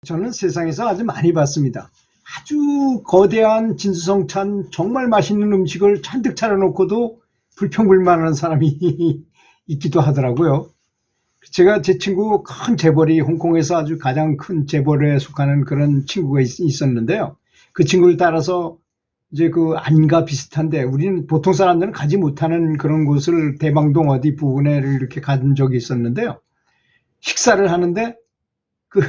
저는 세상에서 아주 많이 봤습니다. 아주 거대한 진수성찬 정말 맛있는 음식을 잔뜩 차려놓고도 불평불만하는 사람이 있기도 하더라고요. 제가 제 친구 큰 재벌이 홍콩에서 아주 가장 큰 재벌에 속하는 그런 친구가 있었는데요. 그 친구를 따라서 이제 그 안과 비슷한데 우리는 보통 사람들은 가지 못하는 그런 곳을 대방동 어디 부근에 이렇게 간 적이 있었는데요. 식사를 하는데 그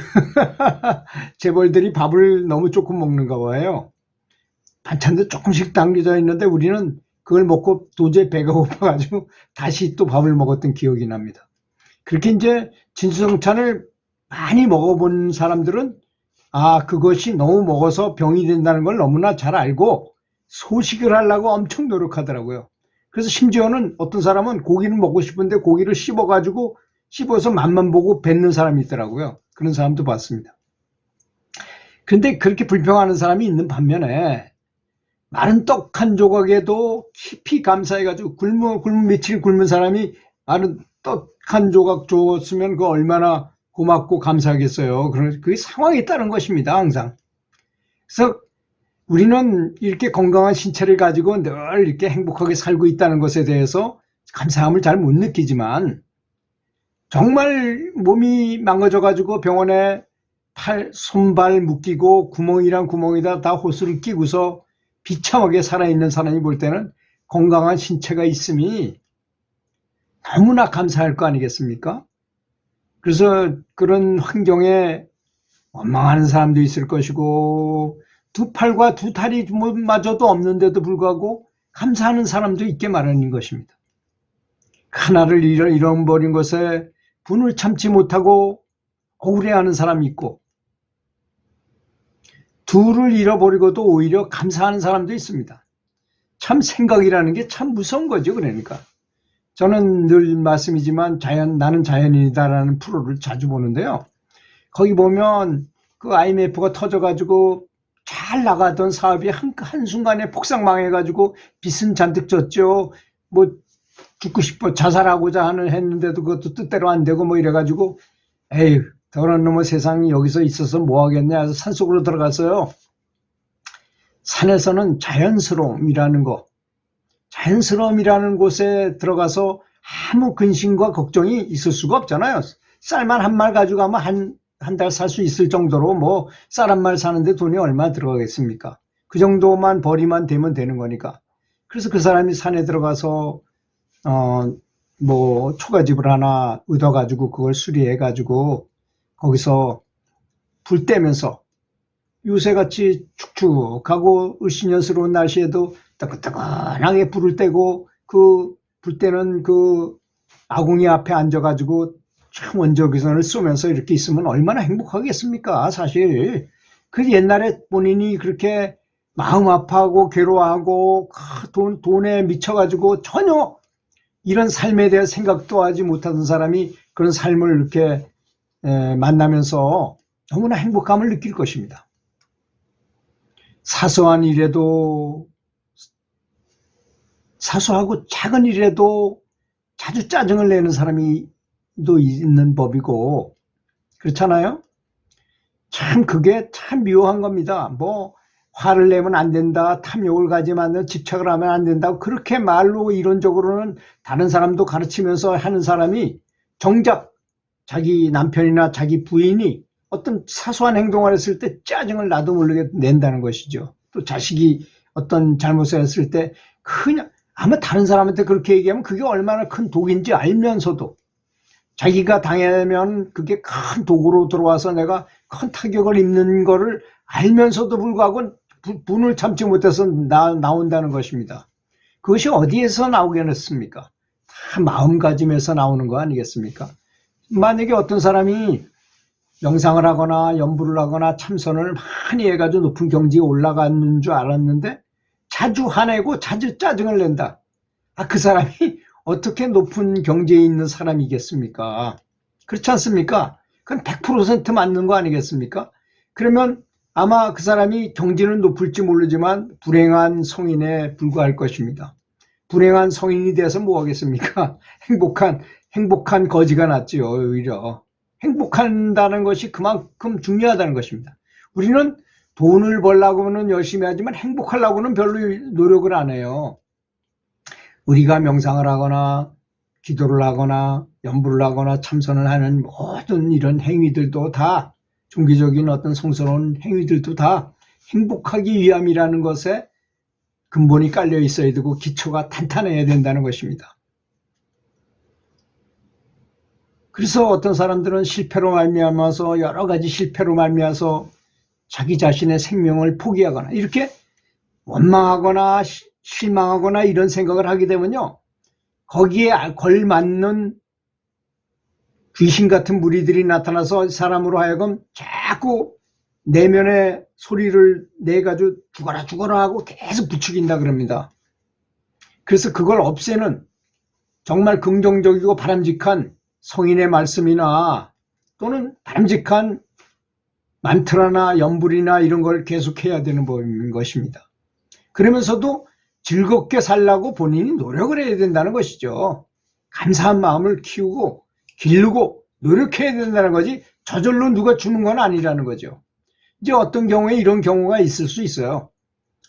재벌들이 밥을 너무 조금 먹는가 봐요. 반찬도 조금씩 담겨져 있는데 우리는 그걸 먹고 도저히 배가 고파가지고 다시 또 밥을 먹었던 기억이 납니다. 그렇게 이제 진수성찬을 많이 먹어본 사람들은 그것이 너무 먹어서 병이 된다는 걸 너무나 잘 알고 소식을 하려고 엄청 노력하더라고요. 그래서 심지어는 어떤 사람은 고기는 먹고 싶은데 고기를 씹어서 맛만 보고 뱉는 사람이 있더라고요. 그런 사람도 봤습니다. 그런데 그렇게 불평하는 사람이 있는 반면에 마른 떡 한 조각에도 깊이 감사해가지고 며칠 굶은 사람이 마른 떡 한 조각 줬으면 그 얼마나 고맙고 감사하겠어요. 그게 상황에 따른 것입니다, 항상. 그래서 우리는 이렇게 건강한 신체를 가지고 늘 이렇게 행복하게 살고 있다는 것에 대해서 감사함을 잘 못 느끼지만 정말 몸이 망가져가지고 병원에 손발 묶이고 구멍이란 구멍에다 다 호스를 끼고서 비참하게 살아있는 사람이 볼 때는 건강한 신체가 있음이 너무나 감사할 거 아니겠습니까? 그래서 그런 환경에 원망하는 사람도 있을 것이고 두 팔과 두 다리 마저도 없는데도 불구하고 감사하는 사람도 있게 마련인 것입니다. 하나를 잃어버린 것에 분을 참지 못하고 억울해하는 사람이 있고 둘을 잃어버리고도 오히려 감사하는 사람도 있습니다. 참 생각이라는 게 참 무서운 거죠. 그러니까 저는 늘 말씀이지만 나는 자연인이다라는 프로를 자주 보는데요. 거기 보면 그 IMF가 터져가지고 잘 나가던 사업이 한순간에 폭삭망해가지고 빚은 잔뜩 졌죠. 뭐 죽고 싶어 자살하고자 했는데도 그것도 뜻대로 안 되고 뭐 이래가지고 에휴 더러운 놈의 세상이 여기서 있어서 뭐 하겠냐 해서 산속으로 들어갔어요. 산에서는 자연스러움이라는 곳에 들어가서 아무 근심과 걱정이 있을 수가 없잖아요. 쌀만 한 말 가지고 가면 한 달 살 수 있을 정도로 뭐 쌀 한 말 사는데 돈이 얼마 들어가겠습니까? 그 정도만 벌이만 되면 되는 거니까. 그래서 그 사람이 산에 들어가서 뭐 초가집을 하나 얻어가지고 그걸 수리해가지고 거기서 불 떼면서 요새같이 축축하고 을씨년스러운 날씨에도 따끈따끈하게 불을 떼고 그 불 때는 그 아궁이 앞에 앉아가지고 참 원적외선을 쏘면서 이렇게 있으면 얼마나 행복하겠습니까? 사실 그 옛날에 본인이 그렇게 마음 아파하고 괴로워하고 돈에 미쳐가지고 전혀 이런 삶에 대한 생각도 하지 못하던 사람이 그런 삶을 이렇게 만나면서 너무나 행복감을 느낄 것입니다. 사소한 일에도 사소하고 작은 일에도 자주 짜증을 내는 사람이 또 있는 법이고 그렇잖아요. 참 그게 참 묘한 겁니다. 뭐 화를 내면 안 된다, 탐욕을 가지면 집착을 하면 안 된다고 그렇게 말로 이론적으로는 다른 사람도 가르치면서 하는 사람이 정작 자기 남편이나 자기 부인이 어떤 사소한 행동을 했을 때 짜증을 나도 모르게 낸다는 것이죠. 또 자식이 어떤 잘못을 했을 때 그냥 아마 다른 사람한테 그렇게 얘기하면 그게 얼마나 큰 독인지 알면서도 자기가 당하면 그게 큰 독으로 들어와서 내가 큰 타격을 입는 거를 알면서도 불구하고 분을 참지 못해서 나온다는 것입니다. 그것이 어디에서 나오겠습니까? 다 마음가짐에서 나오는 거 아니겠습니까? 만약에 어떤 사람이 명상을 하거나 연부를 하거나 참선을 많이 해가지고 높은 경지에 올라가는 줄 알았는데 자주 화내고 자주 짜증을 낸다. 그 사람이 어떻게 높은 경지에 있는 사람이겠습니까? 그렇지 않습니까? 그건 100% 맞는 거 아니겠습니까? 그러면 아마 그 사람이 경지는 높을지 모르지만 불행한 성인에 불과할 것입니다. 불행한 성인이 돼서 뭐 하겠습니까? 행복한 거지가 낫지요, 오히려. 행복한다는 것이 그만큼 중요하다는 것입니다. 우리는 돈을 벌려고는 열심히 하지만 행복하려고는 별로 노력을 안 해요. 우리가 명상을 하거나 기도를 하거나 연부를 하거나 참선을 하는 모든 이런 행위들도 다, 종교적인 어떤 성스러운 행위들도 다 행복하기 위함이라는 것에 근본이 깔려 있어야 되고 기초가 탄탄해야 된다는 것입니다. 그래서 어떤 사람들은 실패로 말미암아서, 여러 가지 실패로 말미암아서 자기 자신의 생명을 포기하거나 이렇게 원망하거나 실망하거나 이런 생각을 하게 되면요, 거기에 걸맞는 귀신 같은 무리들이 나타나서 사람으로 하여금 자꾸 내면의 소리를 내가지고 죽어라 하고 계속 부추긴다 그럽니다. 그래서 그걸 없애는 정말 긍정적이고 바람직한 성인의 말씀이나 또는 바람직한 만트라나 연불이나 이런 걸 계속해야 되는 법인 것입니다. 그러면서도 즐겁게 살라고 본인이 노력을 해야 된다는 것이죠. 감사한 마음을 키우고 기르고 노력해야 된다는 거지 저절로 누가 주는 건 아니라는 거죠. 이제 어떤 경우에 이런 경우가 있을 수 있어요.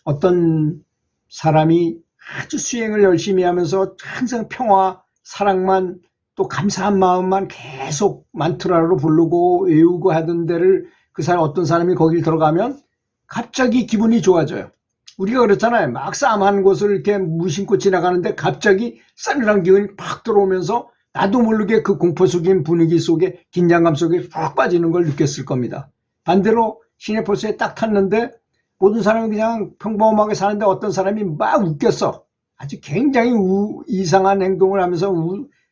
어떤 사람이 아주 수행을 열심히 하면서 항상 평화, 사랑만, 또 감사한 마음만 계속 만트라로 부르고 외우고 하던 데를 그 사람, 어떤 사람이 거길 들어가면 갑자기 기분이 좋아져요. 우리가 그렇잖아요. 막 싸움한 곳을 이렇게 무심코 지나가는데 갑자기 싸늘한 기운이 팍 들어오면서 나도 모르게 그 공포 속인 분위기 속에, 긴장감 속에 푹 빠지는 걸 느꼈을 겁니다. 반대로 시내버스에 딱 탔는데 모든 사람이 그냥 평범하게 사는데 어떤 사람이 막 웃겼어. 아주 굉장히 이상한 행동을 하면서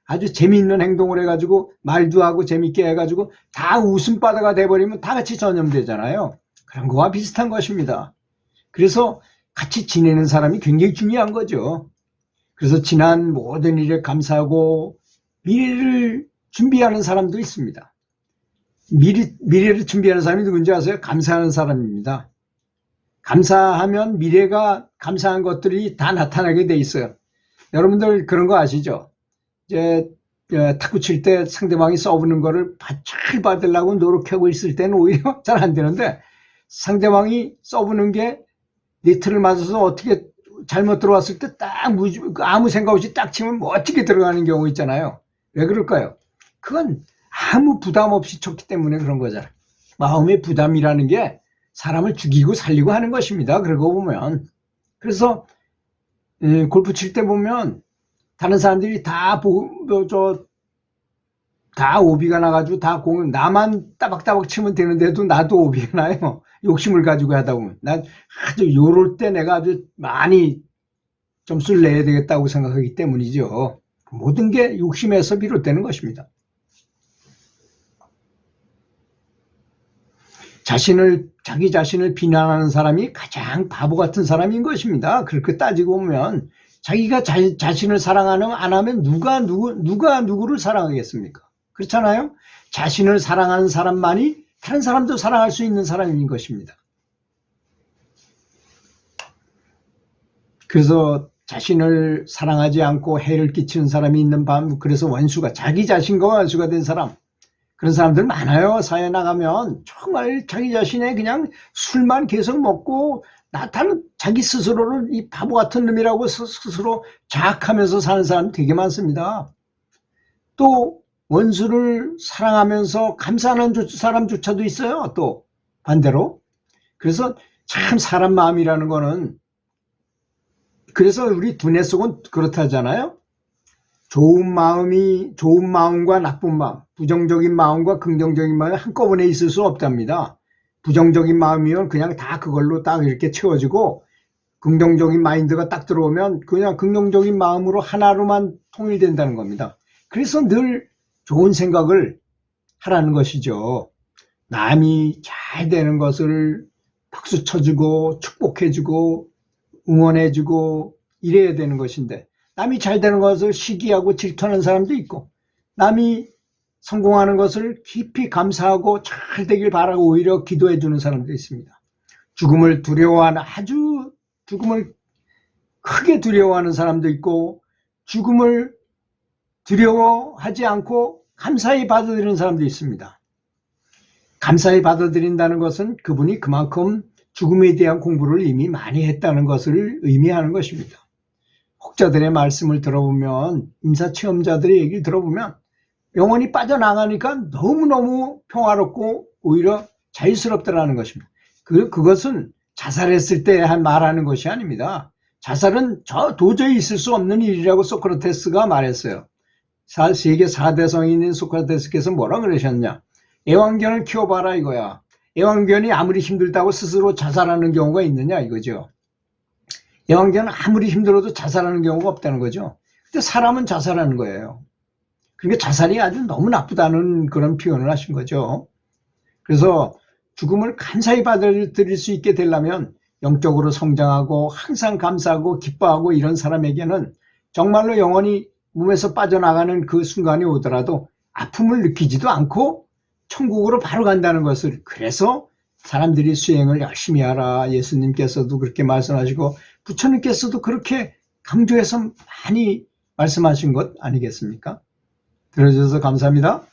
아주 재미있는 행동을 해가지고 말도 하고 재밌게 해가지고 다 웃음바다가 돼버리면 다 같이 전염되잖아요. 그런 거와 비슷한 것입니다. 그래서 같이 지내는 사람이 굉장히 중요한 거죠. 그래서 지난 모든 일에 감사하고 미래를 준비하는 사람도 있습니다. 미래를 준비하는 사람이 누군지 아세요? 감사하는 사람입니다. 감사하면 미래가, 감사한 것들이 다 나타나게 돼 있어요. 여러분들 그런 거 아시죠? 이제 탁구 칠 때 상대방이 써보는 거를 잘 받으려고 노력하고 있을 때는 오히려 잘 안 되는데, 상대방이 써보는 게 네트를 맞아서 어떻게 잘못 들어왔을 때 딱 아무 생각 없이 딱 치면 멋지게 들어가는 경우 있잖아요. 왜 그럴까요? 그건 아무 부담 없이 쳤기 때문에 그런 거잖아요. 마음의 부담이라는 게 사람을 죽이고 살리고 하는 것입니다. 그러고 보면. 그래서 골프 칠 때 보면 다른 사람들이 다 오비가 나가지고 다 공을 나만 따박따박 치면 되는데도 나도 오비가 나요. 욕심을 가지고 하다 보면. 난 아주 요럴 때 내가 아주 많이 점수를 내야 되겠다고 생각하기 때문이죠. 모든 게 욕심에서 비롯되는 것입니다. 자기 자신을 비난하는 사람이 가장 바보 같은 사람인 것입니다. 그렇게 따지고 보면 자기가 자신을 사랑하면 안 하면 누가 누구를 사랑하겠습니까? 그렇잖아요. 자신을 사랑하는 사람만이 다른 사람도 사랑할 수 있는 사람인 것입니다. 그래서 자신을 사랑하지 않고 해를 끼치는 사람이 있는 밤, 그래서 원수가, 자기 자신과 원수가 된 사람, 그런 사람들 많아요. 사회에 나가면 정말 자기 자신의 그냥 술만 계속 먹고 나타는 자기 스스로를 이 바보 같은 놈이라고 스스로 자학하면서 사는 사람 되게 많습니다. 또 원수를 사랑하면서 감사하는 사람조차도 있어요. 또 반대로. 그래서 참 사람 마음이라는 거는, 그래서 우리 두뇌 속은 그렇다잖아요. 좋은 마음과 나쁜 마음, 부정적인 마음과 긍정적인 마음이 한꺼번에 있을 수 없답니다. 부정적인 마음이면 그냥 다 그걸로 딱 이렇게 채워지고, 긍정적인 마인드가 딱 들어오면 그냥 긍정적인 마음으로 하나로만 통일된다는 겁니다. 그래서 늘 좋은 생각을 하라는 것이죠. 남이 잘 되는 것을 박수 쳐주고 축복해주고 응원해주고 이래야 되는 것인데, 남이 잘 되는 것을 시기하고 질투하는 사람도 있고, 남이 성공하는 것을 깊이 감사하고 잘 되길 바라고 오히려 기도해 주는 사람도 있습니다. 죽음을 크게 두려워하는 사람도 있고, 죽음을 두려워하지 않고 감사히 받아들이는 사람도 있습니다. 감사히 받아들인다는 것은 그분이 그만큼 죽음에 대한 공부를 이미 많이 했다는 것을 의미하는 것입니다. 혹자들의 말씀을 들어보면, 임사체험자들의 얘기를 들어보면 영혼이 빠져나가니까 너무너무 평화롭고 오히려 자유스럽다라는 것입니다. 그것은 자살했을 때 말하는 것이 아닙니다. 자살은 도저히 있을 수 없는 일이라고 소크라테스가 말했어요. 세계 4대 성인인 소크라테스께서 뭐라 그러셨냐. 애완견을 키워봐라 이거야. 애완견이 아무리 힘들다고 스스로 자살하는 경우가 있느냐 이거죠. 애완견은 아무리 힘들어도 자살하는 경우가 없다는 거죠. 근데 사람은 자살하는 거예요. 그러니까 자살이 아주 너무 나쁘다는 그런 표현을 하신 거죠. 그래서 죽음을 감사히 받아들일 수 있게 되려면 영적으로 성장하고 항상 감사하고 기뻐하고 이런 사람에게는 정말로 영혼이 몸에서 빠져나가는 그 순간이 오더라도 아픔을 느끼지도 않고 천국으로 바로 간다는 것을, 그래서 사람들이 수행을 열심히 하라, 예수님께서도 그렇게 말씀하시고 부처님께서도 그렇게 강조해서 많이 말씀하신 것 아니겠습니까? 들어주셔서 감사합니다.